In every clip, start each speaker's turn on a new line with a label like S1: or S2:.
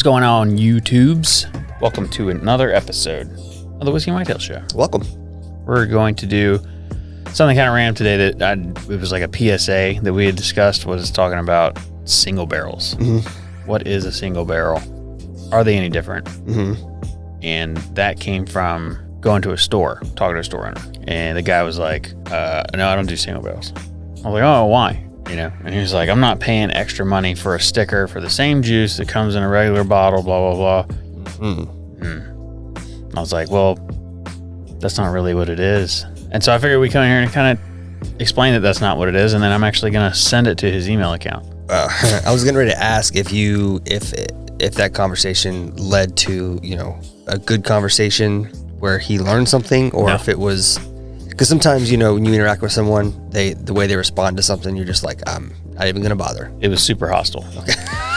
S1: going on, YouTubes? Welcome to another episode of the Whiskey and Whitetails Show.
S2: Welcome.
S1: We're going to do something kind of random today that it was like a PSA that we had discussed, was talking about single barrels.
S2: Mm-hmm.
S1: What is a single barrel? Are they any different?
S2: Mm-hmm.
S1: And that came from going to a store, talking to a store owner. And the guy was like, no, I don't do single barrels. I was like, oh, why? You know, and he was like, I'm not paying extra money for a sticker for the same juice that comes in a regular bottle, blah, blah, blah. I was like, well, that's not really what it is. And so I figured we come in here and kind of explain that that's not what it is. And then I'm actually going to send it to his email account.
S2: I was getting ready to ask if that conversation led to, a good conversation where he learned something, or if it was, because sometimes, when you interact with someone, the way they respond to something, you're just like, I'm not even going to bother.
S1: It was super hostile. Okay.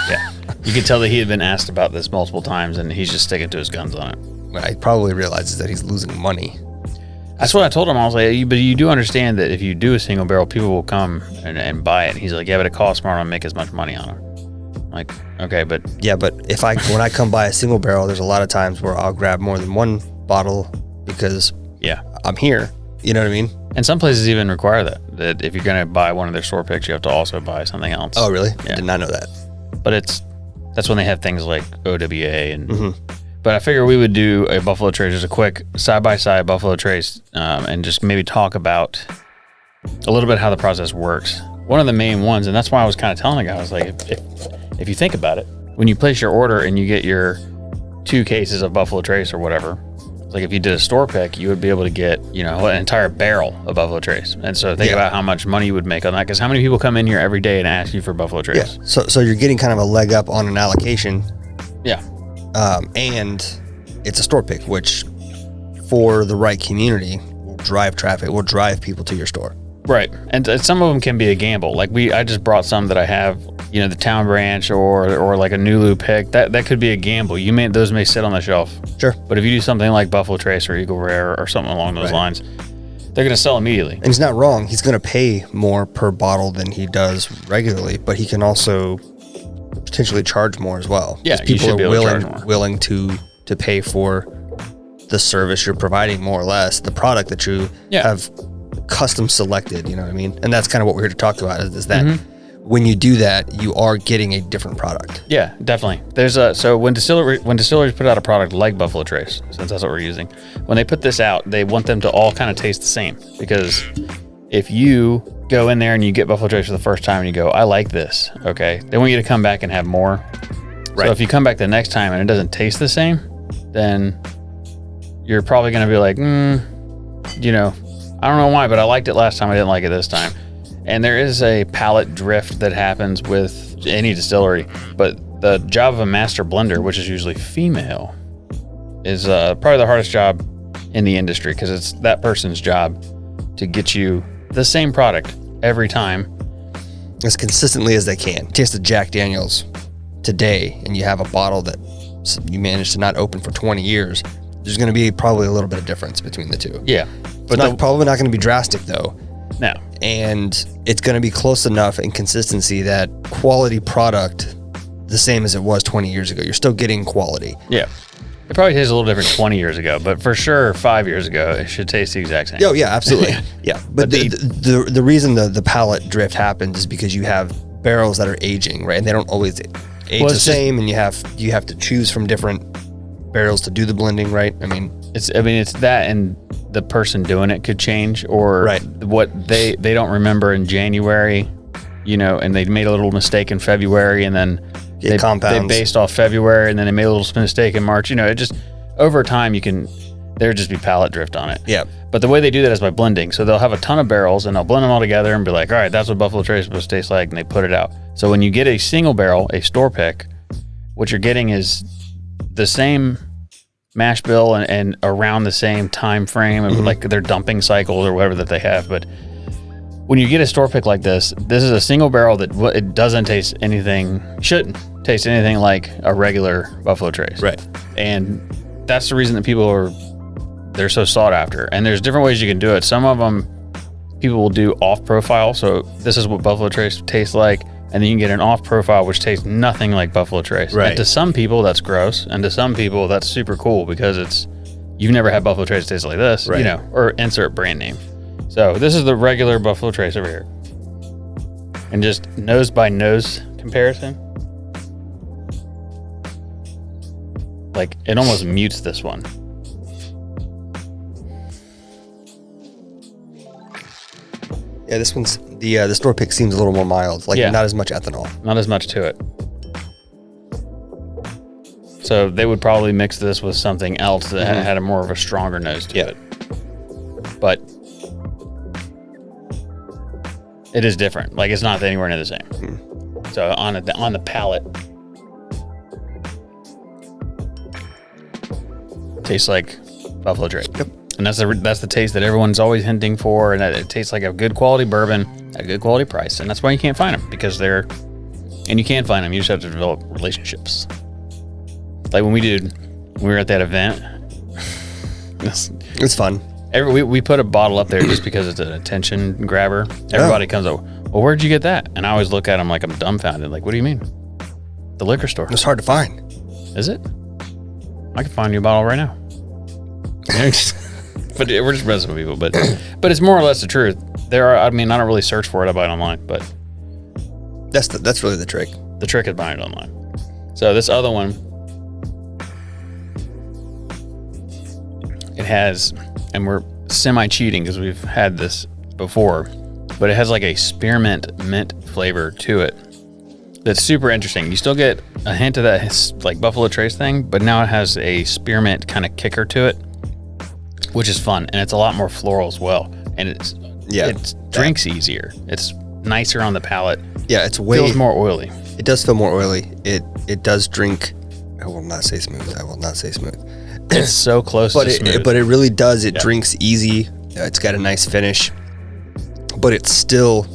S1: Yeah. You could tell that he had been asked about this multiple times and he's just sticking to his guns on it.
S2: What I probably realizes that he's losing money.
S1: That's what I told him. I was like, but you do understand that if you do a single barrel, people will come and buy it. He's like, yeah, but it costs more to make as much money on it. I'm like, okay, but.
S2: Yeah, but when I come buy a single barrel, there's a lot of times where I'll grab more than one bottle because I'm here. You know what I mean?
S1: And some places even require that if you're going to buy one of their store picks, you have to also buy something else.
S2: Oh, really?
S1: Yeah.
S2: I did not know that.
S1: But that's when they have things like OWA and. But I figured we would do a Buffalo Trace, just a quick side-by-side Buffalo Trace, and just maybe talk about a little bit how the process works. One of the main ones, and that's why I was kind of telling the guy, I was like, if you think about it, when you place your order and you get your 2 cases of Buffalo Trace or whatever, it's like if you did a store pick, you would be able to get, an entire barrel of Buffalo Trace. And so think about how much money you would make on that, because how many people come in here every day and ask you for Buffalo Trace?
S2: Yeah. So you're getting kind of a leg up on an allocation.
S1: Yeah.
S2: And it's a store pick, which for the right community will drive traffic, will drive people to your store.
S1: Right. And some of them can be a gamble. Like I just brought some that I have, the Town Branch or like a Nulu pick. That could be a gamble. Those may sit on the shelf.
S2: Sure.
S1: But if you do something like Buffalo Trace or Eagle Rare or something along those lines, they're going to sell immediately.
S2: And he's not wrong. He's going to pay more per bottle than he does regularly, but he can also potentially charge more as well.
S1: Yeah,
S2: people are willing to pay for the service you're providing, more or less the product that you have custom selected. You know what I mean? And that's kind of what we're here to talk about. Is that when you do that, you are getting a different product.
S1: Yeah, definitely. So when distilleries put out a product like Buffalo Trace, since that's what we're using, when they put this out, they want them to all kind of taste the same, because if you go in there and you get Buffalo Trace for the first time and you go, I like this, okay, they want you to come back and have more. Right. So if you come back the next time and it doesn't taste the same, then you're probably going to be like, I don't know why, but I liked it last time, I didn't like it this time. And there is a palate drift that happens with any distillery, but the job of a master blender, which is usually female, is probably the hardest job in the industry, because it's that person's job to get you the same product every time
S2: as consistently as they can. Taste the Jack Daniels today and you have a bottle that you managed to not open for 20 years, there's going to be probably a little bit of difference between the two.
S1: Yeah.
S2: But probably not going to be drastic though.
S1: No.
S2: And it's going to be close enough in consistency that quality product, the same as it was 20 years ago, you're still getting quality.
S1: Yeah. It probably tastes a little different 20 years ago, but for sure 5 years ago, it should taste the exact same.
S2: Oh, yeah, absolutely. Yeah. But the reason the palate drift happens is because you have barrels that are aging, right? And they don't always age the same, and you have to choose from different barrels to do the blending, right?
S1: It's that, and the person doing it could change, or what they don't remember in January, and they made a little mistake in February, and then they based off February, and then they made a little mistake in March. It just, over time, there'd just be palate drift on it.
S2: Yeah.
S1: But the way they do that is by blending. So they'll have a ton of barrels and they'll blend them all together and be like, all right, that's what Buffalo Trace is supposed to taste like, and they put it out. So when you get a single barrel, a store pick, what you're getting is the same mash bill and around the same time frame of like their dumping cycles or whatever that they have. But when you get a store pick like this is a single barrel that it doesn't taste anything, shouldn't taste anything like a regular Buffalo Trace.
S2: Right.
S1: And that's the reason that they're so sought after. And there's different ways you can do it. Some of them people will do off profile. So this is what Buffalo Trace tastes like, and then you can get an off profile which tastes nothing like Buffalo Trace.
S2: Right.
S1: And to some people that's gross, and to some people that's super cool because you've never had Buffalo Trace taste like this,
S2: right.
S1: Or insert brand name. So this is the regular Buffalo Trace over here. And just nose by nose comparison. Like, it almost mutes this one.
S2: Yeah, this one's the store pick seems a little more mild, like not as much ethanol.
S1: Not as much to it. So they would probably mix this with something else that had a more of a stronger nose to it. But it is different. Like, it's not anywhere near the same. So on the palate, tastes like Buffalo Trace.
S2: Yep.
S1: And that's the taste that everyone's always hinting for, and that it tastes like a good quality bourbon at a good quality price. And that's why you can't find them, because and you can find them. You just have to develop relationships. Like when we were at that event.
S2: It's fun.
S1: We put a bottle up there just because it's an attention grabber. Everybody comes up, well, where'd you get that? And I always look at them like I'm dumbfounded. Like, what do you mean? The liquor store.
S2: It's hard to find.
S1: Is it? I can find you a bottle right now. But we're just messing with people. But it's more or less the truth. I don't really search for it. I buy it online. But
S2: that's really the trick.
S1: The trick is buying it online. So this other one, it has, and we're semi-cheating because we've had this before, but it has like a spearmint mint flavor to it that's super interesting. You still get a hint of that like Buffalo Trace thing, but now it has a spearmint kind of kicker to it, which is fun, and it's a lot more floral as well. And it drinks easier. It's nicer on the palate.
S2: Yeah,
S1: feels more oily.
S2: It does feel more oily. It does drink. I will not say smooth.
S1: It's so close to smooth.
S2: But it really does. It drinks easy. It's got a nice finish, but it's still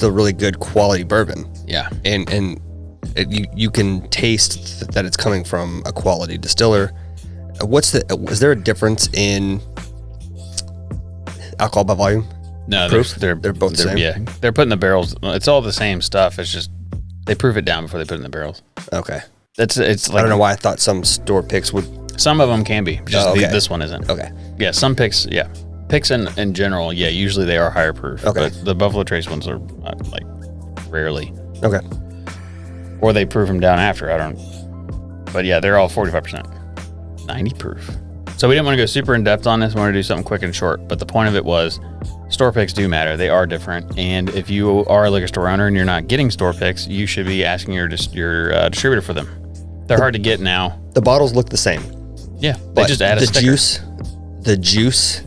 S2: really good quality bourbon.
S1: Yeah,
S2: and you can taste that it's coming from a quality distiller. Is there a difference in alcohol by volume?
S1: No, they're
S2: both the same.
S1: Yeah, they're putting the barrels. It's all the same stuff. It's just they proof it down before they put it in the barrels.
S2: Okay.
S1: It's like,
S2: I don't know why I thought some store picks would.
S1: Some of them can be. Just this one isn't.
S2: Okay.
S1: Yeah, some picks. Yeah, picks in general. Yeah, usually they are higher proof.
S2: Okay.
S1: But the Buffalo Trace ones are like rarely.
S2: Okay.
S1: Or they proof them down after. I don't. But yeah, they're all 45%, 90 proof. So we didn't want to go super in depth on this. We wanted to do something quick and short. But the point of it was, store picks do matter. They are different. And if you are a liquor store owner and you're not getting store picks, you should be asking your distributor for them. They're hard to get now.
S2: The bottles look the same.
S1: Yeah, they just add a sticker.
S2: The juice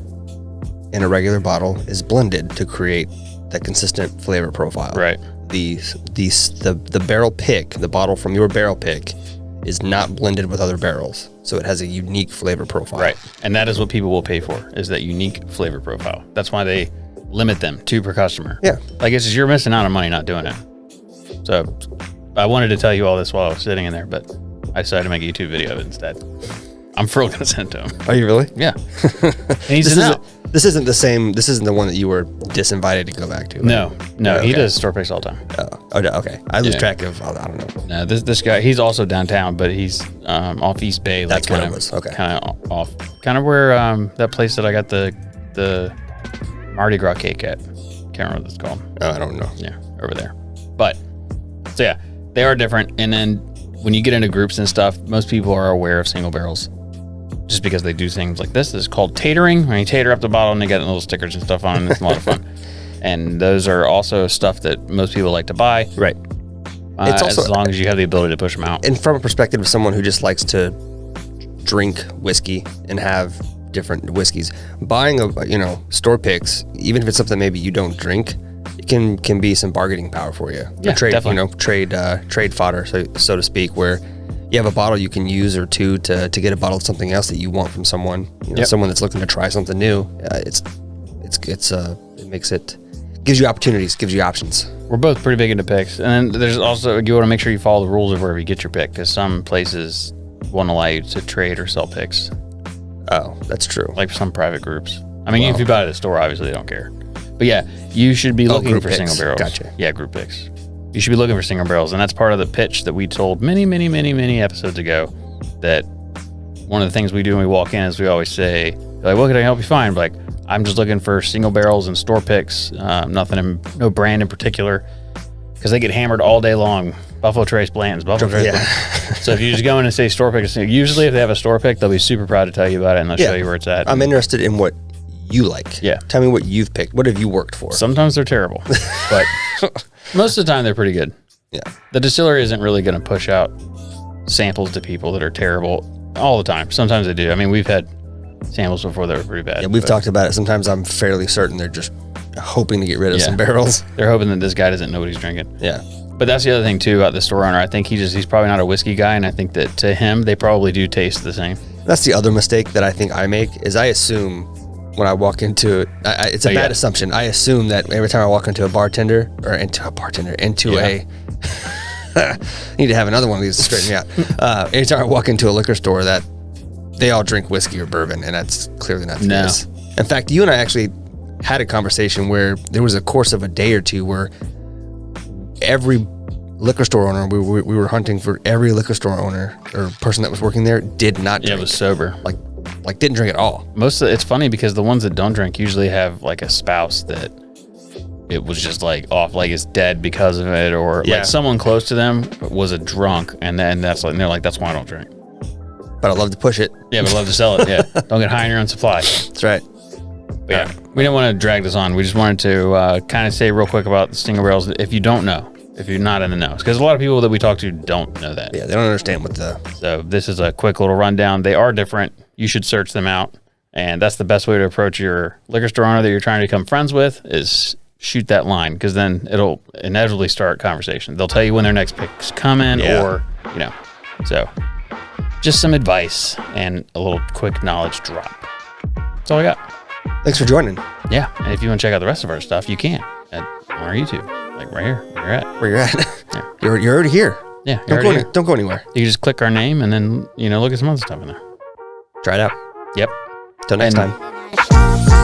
S2: in a regular bottle is blended to create that consistent flavor profile.
S1: Right.
S2: The barrel pick, the bottle from your barrel pick, is not blended with other barrels, so it has a unique flavor profile.
S1: Right, and that is what people will pay for, is that unique flavor profile. That's why they limit them 2 per customer.
S2: Yeah.
S1: Like, it's just, you're missing out on money not doing it. So I wanted to tell you all this while I was sitting in there, but I decided to make a YouTube video of it instead. I'm for real gonna send it to him.
S2: Are you really?
S1: Yeah. And he's
S2: this isn't the same. This isn't the one that you were disinvited to go back to. Right?
S1: No, he does store picks all the time.
S2: Oh, okay. I lose track of. I don't know.
S1: No, this guy, he's also downtown, but he's off East Bay. Like,
S2: that's what it was. Okay.
S1: Kind of off, kind of where that place that I got the Mardi Gras cake at. Can't remember what it's called.
S2: Oh, I don't know.
S1: Yeah, over there. But so yeah, they are different. And then when you get into groups and stuff, most people are aware of single barrels, just because they do things like this. This is called tatering. When you tater up the bottle and they get little stickers and stuff on it, it's a lot of fun. And those are also stuff that most people like to buy.
S2: Right.
S1: It's also, as long as you have the ability to push them out.
S2: And from a perspective of someone who just likes to drink whiskey and have different whiskeys, buying store picks, even if it's something maybe you don't drink, it can be some bargaining power for you.
S1: Yeah,
S2: trade,
S1: definitely.
S2: Trade fodder, so to speak, where you have a bottle you can use or two to get a bottle of something else that you want from someone, someone that's looking to try something new. It gives you opportunities, gives you options.
S1: We're both pretty big into picks. And then there's also, you want to make sure you follow the rules of wherever you get your pick, because some places won't allow you to trade or sell picks.
S2: Oh, that's true.
S1: Like some private groups. I mean, if you buy it at a store, obviously they don't care. But yeah, you should be looking
S2: group
S1: for
S2: picks.
S1: single barrels.
S2: Gotcha.
S1: Yeah, group picks. You should be looking for single barrels, and that's part of the pitch that we told many episodes ago. That one of the things we do when we walk in is we always say, like, what can I help you find? Like, I'm just looking for single barrels and store picks, no brand in particular, because they get hammered all day long. Buffalo Trace Blanton's, Buffalo Trace Blanton. So if you just go in and say store pick, usually if they have a store pick, they'll be super proud to tell you about it, and they'll show you where it's at.
S2: I'm interested in what you like.
S1: Yeah.
S2: Tell me what you've picked. What have you worked for?
S1: Sometimes they're terrible, but most of the time they're pretty good.
S2: Yeah.
S1: The distillery isn't really going to push out samples to people that are terrible all the time. Sometimes they do. I mean, we've had samples before that were pretty bad.
S2: Yeah, we've talked about it. Sometimes I'm fairly certain they're just hoping to get rid of some barrels.
S1: They're hoping that this guy doesn't know what he's drinking.
S2: Yeah.
S1: But that's the other thing too about the store owner. I think he's probably not a whiskey guy, and I think that to him they probably do taste the same.
S2: That's the other mistake that I think I make is I assume when I walk into it, it's a bad assumption. I assume that every time I walk into I need to have another one of these to straighten me out. Anytime I walk into a liquor store, that they all drink whiskey or bourbon, and that's clearly not the case. In fact, you and I actually had a conversation where there was a course of a day or two where every liquor store owner, we were hunting for every liquor store owner or person that was working there did not drink.
S1: Yeah, it was sober.
S2: Like didn't drink at all.
S1: It's funny because the ones that don't drink usually have like a spouse that it was just like off, like is dead because of it, or like someone close to them was a drunk, and then they're like, that's why I don't drink.
S2: But I love to push it.
S1: Yeah, but I love to sell it. Yeah, don't get high on your own supply.
S2: That's right.
S1: But yeah, we didn't want to drag this on. We just wanted to kind of say real quick about the single barrels. If you don't know, if you're not in the know, because a lot of people that we talk to don't know that.
S2: Yeah, they don't understand what the.
S1: So this is a quick little rundown. They are different. You should search them out, and that's the best way to approach your liquor store owner that you're trying to become friends with. Is shoot that line, because then it'll inevitably start conversation. They'll tell you when their next pick's coming, or So, just some advice and a little quick knowledge drop. That's all I got.
S2: Thanks for joining.
S1: Yeah, and if you want to check out the rest of our stuff, you can on our YouTube, like right here, where you're at.
S2: Where you're at.
S1: Yeah.
S2: You're already here.
S1: Yeah,
S2: Don't go anywhere.
S1: You just click our name and then look at some other stuff in there.
S2: Try it out.
S1: Yep.
S2: Till next time.